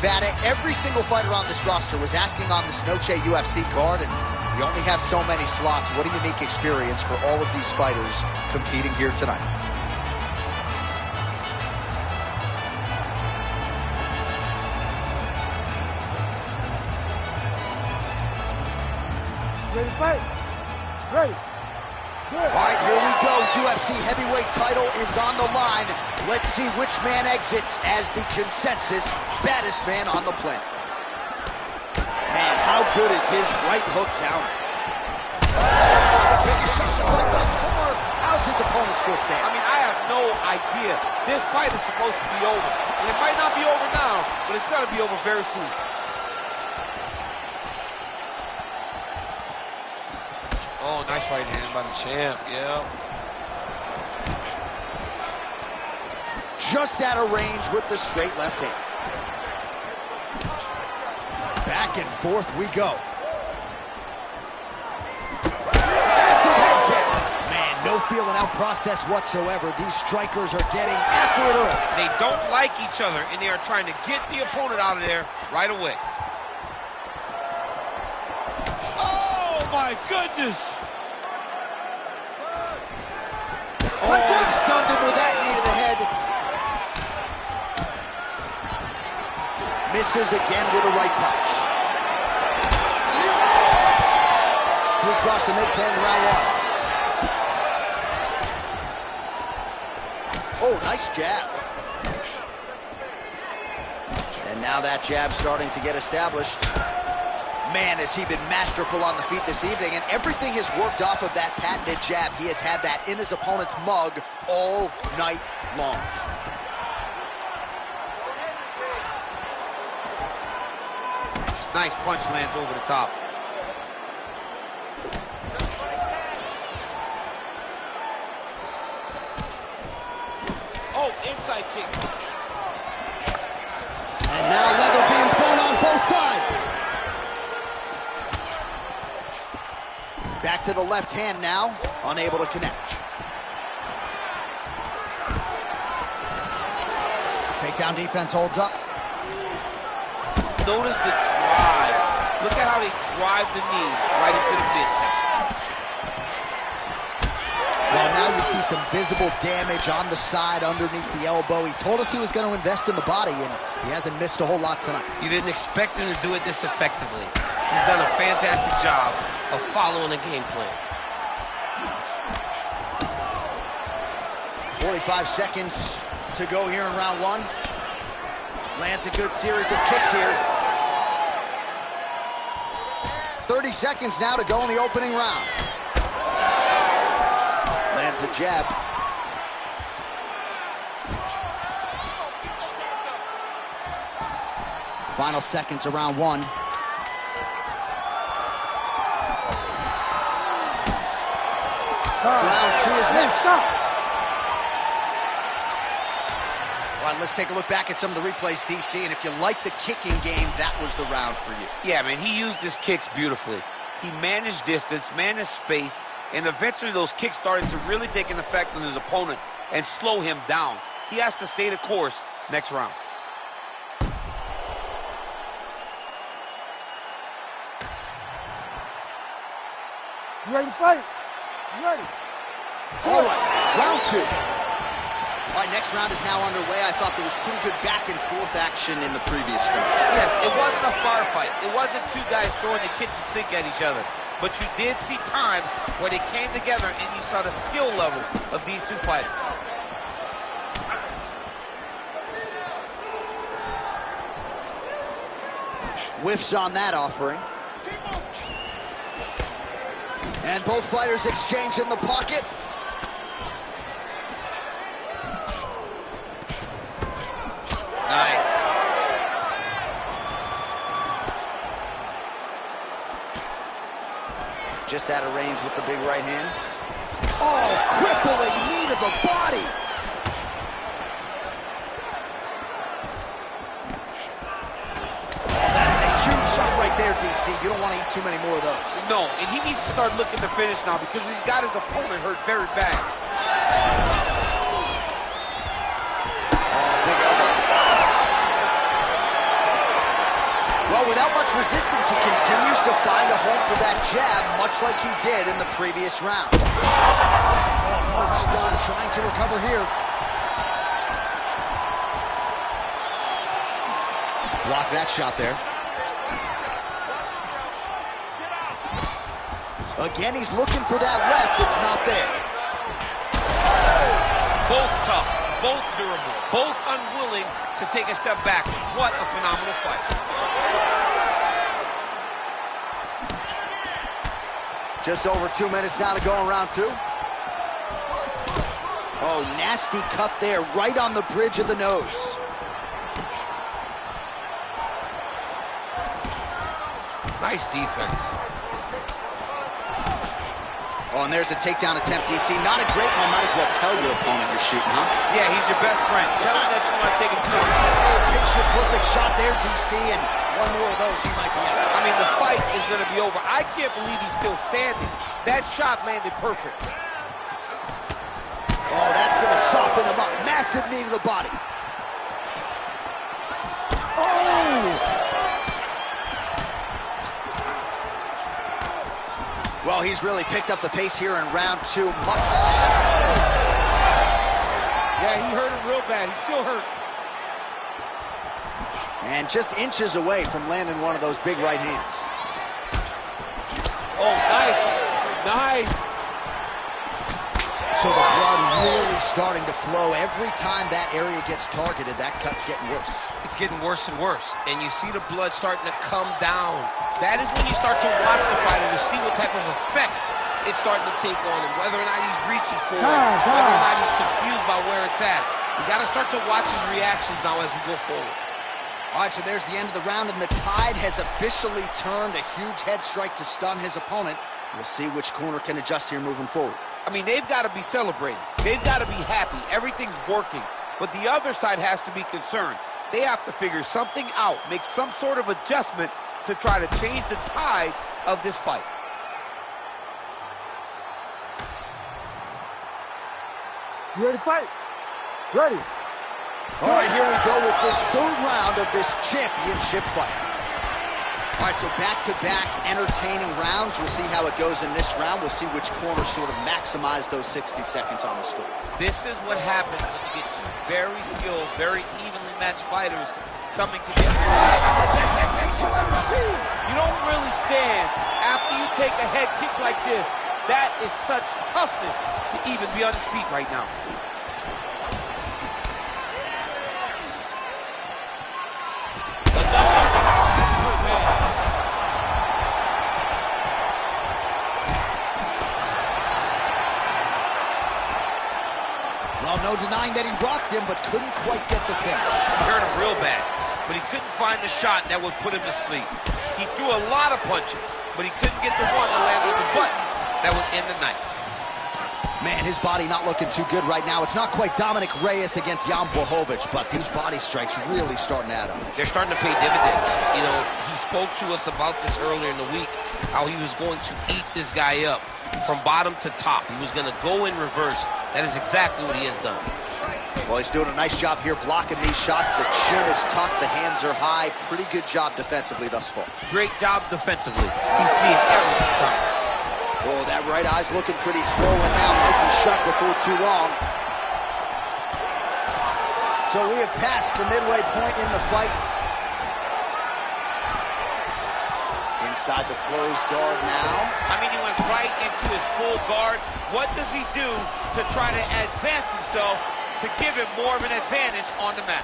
Nevada, every single fighter on this roster was asking on this Noche UFC card, and we only have so many slots. What a unique experience for all of these fighters competing here tonight. Ready to fight? Ready. All right, here we go. UFC heavyweight title is on the line. Let's see which man exits as the consensus baddest man on the planet. Man, how good is his right hook counter? The biggest shot thus far. How's his opponent still stand? I mean, I have no idea. This fight is supposed to be over. And it might not be over now, but it's going to be over very soon. Oh, nice right hand by the champ, yeah. Just out of range with the straight left hand. Back and forth we go. Massive head kick. Man, no feeling out process whatsoever. These strikers are getting after it early. They don't like each other, and they are trying to get the opponent out of there right away. My goodness! Oh, he stunned him with that knee to the head. Misses again with a right punch. Three across the midpoint in round one. Oh, nice jab. And now that jab starting to get established. Man, has he been masterful on the feet this evening, and everything has worked off of that patented jab. He has had that in his opponent's mug all night long. Nice punch lands over the top. Oh, inside kick. And now leather being thrown on both sides. Back to the left hand now, unable to connect. Takedown defense holds up. Notice the drive. Look at how they drive the knee right into the midsection. Well, now you see some visible damage on the side underneath the elbow. He told us he was going to invest in the body, and he hasn't missed a whole lot tonight. You didn't expect him to do it this effectively. He's done a fantastic job of following the game plan. 45 seconds to go here in round one. Lands a good series of kicks here. 30 seconds now to go in the opening round. Lands a jab. Final seconds of round one. Round two is next. All right, let's take a look back at some of the replays, DC, and if you like the kicking game, that was the round for you. Yeah, man, he used his kicks beautifully. He managed distance, managed space, and eventually those kicks started to really take an effect on his opponent and slow him down. He has to stay the course next round. You ready to fight? You ready? All right, round two. All right, next round is now underway. I thought there was pretty good back and forth action in the previous fight. Yes, it wasn't a firefight. It wasn't two guys throwing the kitchen sink at each other. But you did see times where they came together and you saw the skill level of these two fighters. Whiffs on that offering. And both fighters exchange in the pocket. Nice. Just out of range with the big right hand. Oh, crippling knee to the body. That is a huge shot right there, DC. You don't want to eat too many more of those. No, and he needs to start looking to finish now because he's got his opponent hurt very bad. Well, without much resistance, he continues to find a home for that jab, much like he did in the previous round. Oh, Stone trying to recover here. Block that shot there. Again, he's looking for that left. It's not there. Both tough, both durable, both unwilling to take a step back. What a phenomenal fight. Just over 2 minutes now to go in round two. Oh, nasty cut there, right on the bridge of the nose. Nice defense. Oh, and there's a takedown attempt, DC. Not a great one. Might as well tell your opponent you're shooting, huh? Yeah, he's your best friend. Tell him that you want to take him to him. Oh, picture perfect shot there, DC, and one more of those, he might be out. I mean, the fight is going to be over. I can't believe he's still standing. That shot landed perfect. Oh, that's going to soften him up. Massive knee to the body. Oh! Well, he's really picked up the pace here in round two. Yeah, he hurt him real bad. He's still hurt. And just inches away from landing one of those big right hands. Oh, nice. Nice. So the blood really starting to flow. Every time that area gets targeted, that cut's getting worse. It's getting worse and worse. And you see the blood starting to come down. That is when you start to watch the fighter to see what type of effect it's starting to take on him, whether or not he's reaching for it, whether or not he's confused by where it's at. You got to start to watch his reactions now as we go forward. All right, so there's the end of the round, and the tide has officially turned. A huge head strike to stun his opponent. We'll see which corner can adjust here moving forward. I mean, they've got to be celebrating. They've got to be happy. Everything's working. But the other side has to be concerned. They have to figure something out, make some sort of adjustment to try to change the tide of this fight. You ready to fight? Ready. All right, here we go with this third round of this championship fight. All right, so back-to-back entertaining rounds. We'll see how it goes in this round. We'll see which corner sort of maximize those 60 seconds on the stool. This is what happens when you get two very skilled, very evenly matched fighters coming together. You don't really stand after you take a head kick like this. That is such toughness to even be on his feet right now. Well, no denying that he rocked him, but couldn't quite get the finish. He hurt him real bad, but he couldn't find the shot that would put him to sleep. He threw a lot of punches, but he couldn't get the one to land on the button that would end the night. Man, his body not looking too good right now. It's not quite Dominic Reyes against Jan Blachowicz, but these body strikes really starting to add up. They're starting to pay dividends. You know, he spoke to us about this earlier in the week, how he was going to eat this guy up from bottom to top. He was going to go in reverse. That is exactly what he has done. Well, he's doing a nice job here blocking these shots. The chin is tucked, the hands are high. Pretty good job defensively thus far. Great job defensively. He's seeing everything coming. Oh, that right eye's looking pretty swollen now. Might be shut before too long. So we have passed the midway point in the fight. Inside the closed guard now. I mean, he went right into his full guard. What does he do to try to advance himself to give him more of an advantage on the mat?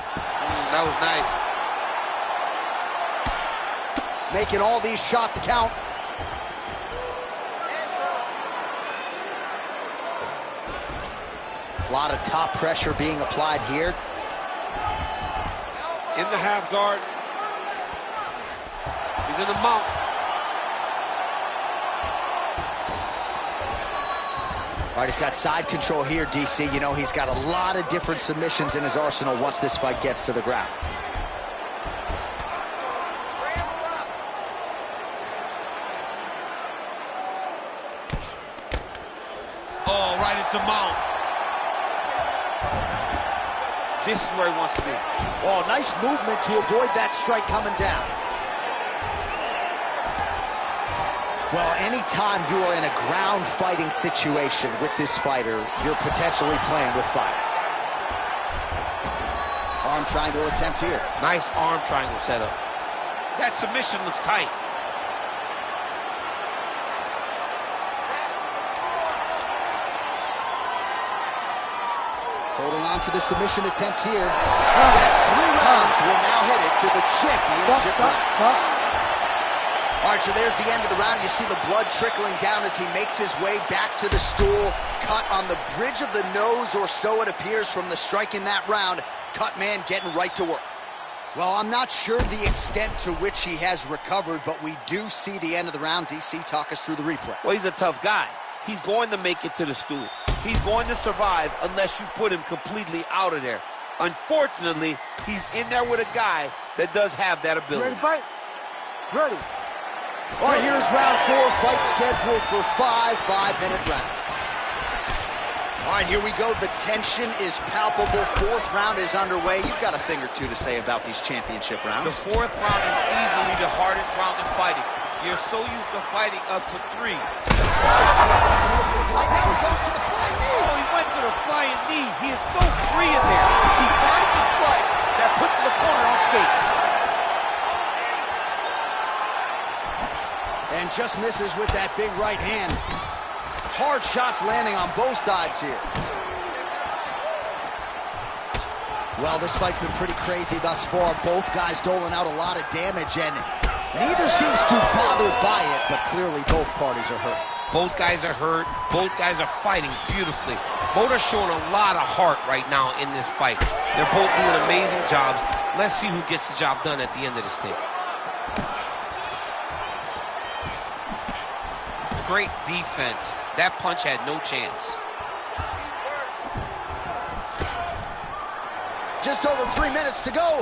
That was nice. Making all these shots count. A lot of top pressure being applied here. In the half guard. He's in the mount. All right, he's got side control here, DC. You know, he's got a lot of different submissions in his arsenal once this fight gets to the ground. Oh, right into mount. This is where he wants to be. Oh, nice movement to avoid that strike coming down. Well, anytime you are in a ground fighting situation with this fighter, you're potentially playing with fire. Arm triangle attempt here. Nice arm triangle setup. That submission looks tight. Holding on to the submission attempt here. That's 3 rounds. We're now headed to the championship rounds. All right, so there's the end of the round. You see the blood trickling down as he makes his way back to the stool. Cut on the bridge of the nose, or so it appears from the strike in that round. Cut man getting right to work. Well, I'm not sure the extent to which he has recovered, but we do see the end of the round. DC, talk us through the replay. Well, he's a tough guy. He's going to make it to the stool. He's going to survive unless you put him completely out of there. Unfortunately, he's in there with a guy that does have that ability. Ready to fight? Ready. All right, here's round 4, fight scheduled for 5 5-minute rounds. All right, here we go. The tension is palpable. 4th round is underway. You've got a thing or two to say about these championship rounds. The 4th round is easily the hardest round in fighting. You're so used to fighting up to 3. Now he goes to the flying knee. Oh, he went to the flying knee. He is so free in there. He finds a strike that puts his opponent on skates. And just misses with that big right hand. Hard shots landing on both sides here. Well, this fight's been pretty crazy thus far. Both guys doling out a lot of damage, and neither seems too bothered by it, but clearly both parties are hurt. Both guys are hurt. Both guys are fighting beautifully. Both are showing a lot of heart right now in this fight. They're both doing amazing jobs. Let's see who gets the job done at the end of this thing. Great defense. That punch had no chance. Just over 3 minutes to go.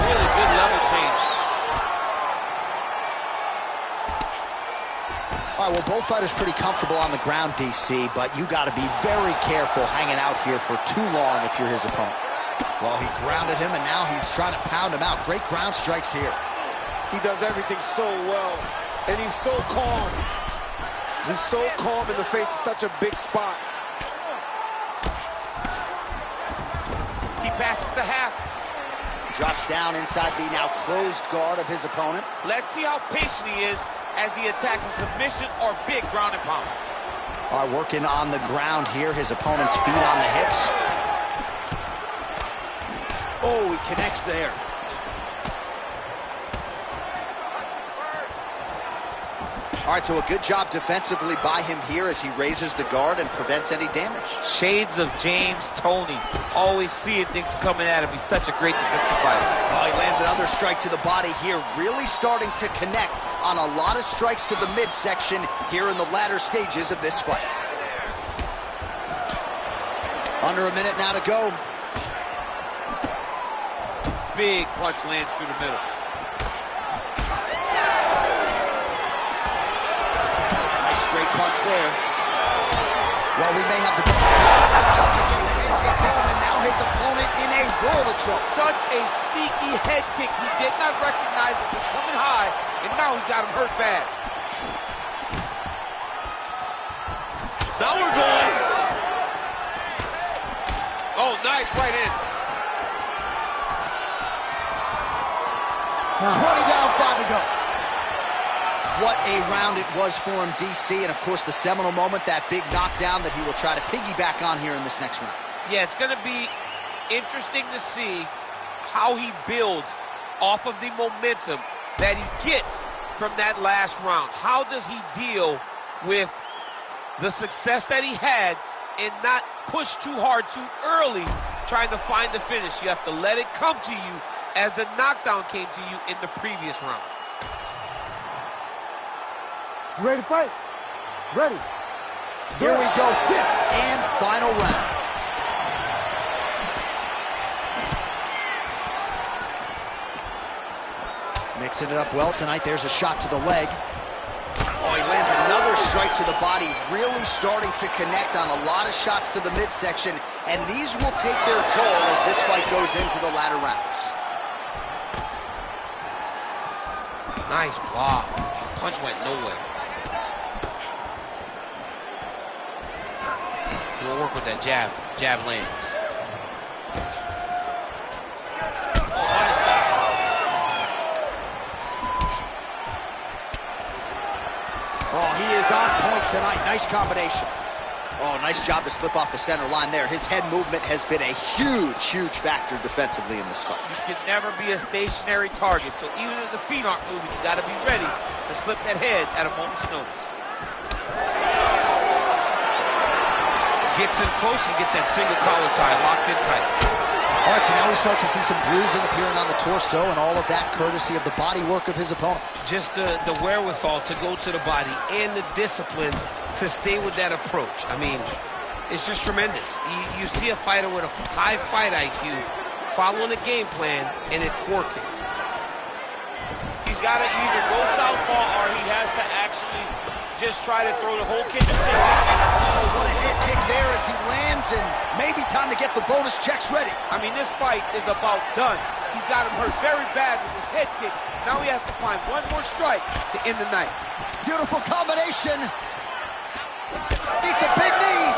Really good level change. All right, well, both fighters pretty comfortable on the ground, DC, but you got to be very careful hanging out here for too long if you're his opponent. Well, he grounded him, and now he's trying to pound him out. Great ground strikes here. He does everything so well, and he's so calm. He's so calm in the face of such a big spot. He passes the half. Drops down inside the now closed guard of his opponent. Let's see how patient he is as he attacks a submission or big ground and pound. All right, working on the ground here. His opponent's feet on the hips. Oh, he connects there. All right, so a good job defensively by him here as he raises the guard and prevents any damage. Shades of James Toney. Always seeing things coming at him. He's such a great defensive fighter. Oh, he lands another strike to the body here, really starting to connect on a lot of strikes to the midsection here in the latter stages of this fight. Under a minute now to go. Big punch lands through the middle. Straight punch there. Well, we may have the and now his opponent in a world of trouble. Such a sneaky head kick. He did not recognize it was coming high, and now he's got him hurt bad. Now we're going. Oh, nice right in. 20 down, 5 to go. What a round it was for him, DC, and of course the seminal moment, that big knockdown that he will try to piggyback on here in this next round. Yeah, it's going to be interesting to see how he builds off of the momentum that he gets from that last round. How does he deal with the success that he had and not push too hard too early trying to find the finish? You have to let it come to you as the knockdown came to you in the previous round. You ready to fight? Ready. Here we go, 5th and final round. Mixing it up well tonight. There's a shot to the leg. Oh, he lands another strike to the body, really starting to connect on a lot of shots to the midsection, and these will take their toll as this fight goes into the latter rounds. Nice block. Punch went nowhere. He'll work with that jab. Jab lands. Oh, he is on point tonight. Nice combination. Oh, nice job to slip off the center line there. His head movement has been a huge, huge factor defensively in this fight. You can never be a stationary target, so even if the feet aren't moving, you got to be ready to slip that head at a moment's notice. Gets in close and gets that single collar tie locked in tight. All right, so now we start to see some bruising appearing on the torso, and all of that courtesy of the body work of his opponent. Just the wherewithal to go to the body and the discipline to stay with that approach. I mean, it's just tremendous. You see a fighter with a high fight IQ following a game plan, and it's working. He's got to either go southpaw or he has to actually just try to throw the whole kitchen sink. Oh, what a head kick there as he lands, and maybe time to get the bonus checks ready. I mean, this fight is about done. He's got him hurt very bad with his head kick. Now he has to find one more strike to end the night. Beautiful combination. It's a big knee.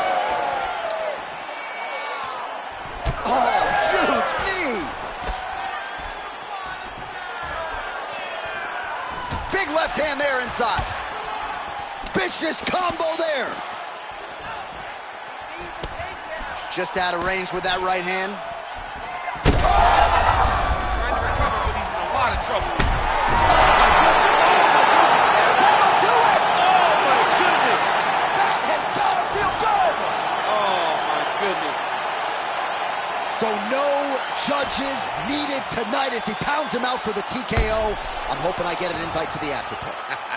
Oh, huge knee. Big left hand there inside. Vicious combo there. Just out of range with that right hand. Trying to recover, but he's in a lot of trouble. That'll do it. Oh, my goodness. That has got to feel good. Oh, my goodness. So no judges needed tonight as he pounds him out for the TKO. I'm hoping I get an invite to the after party.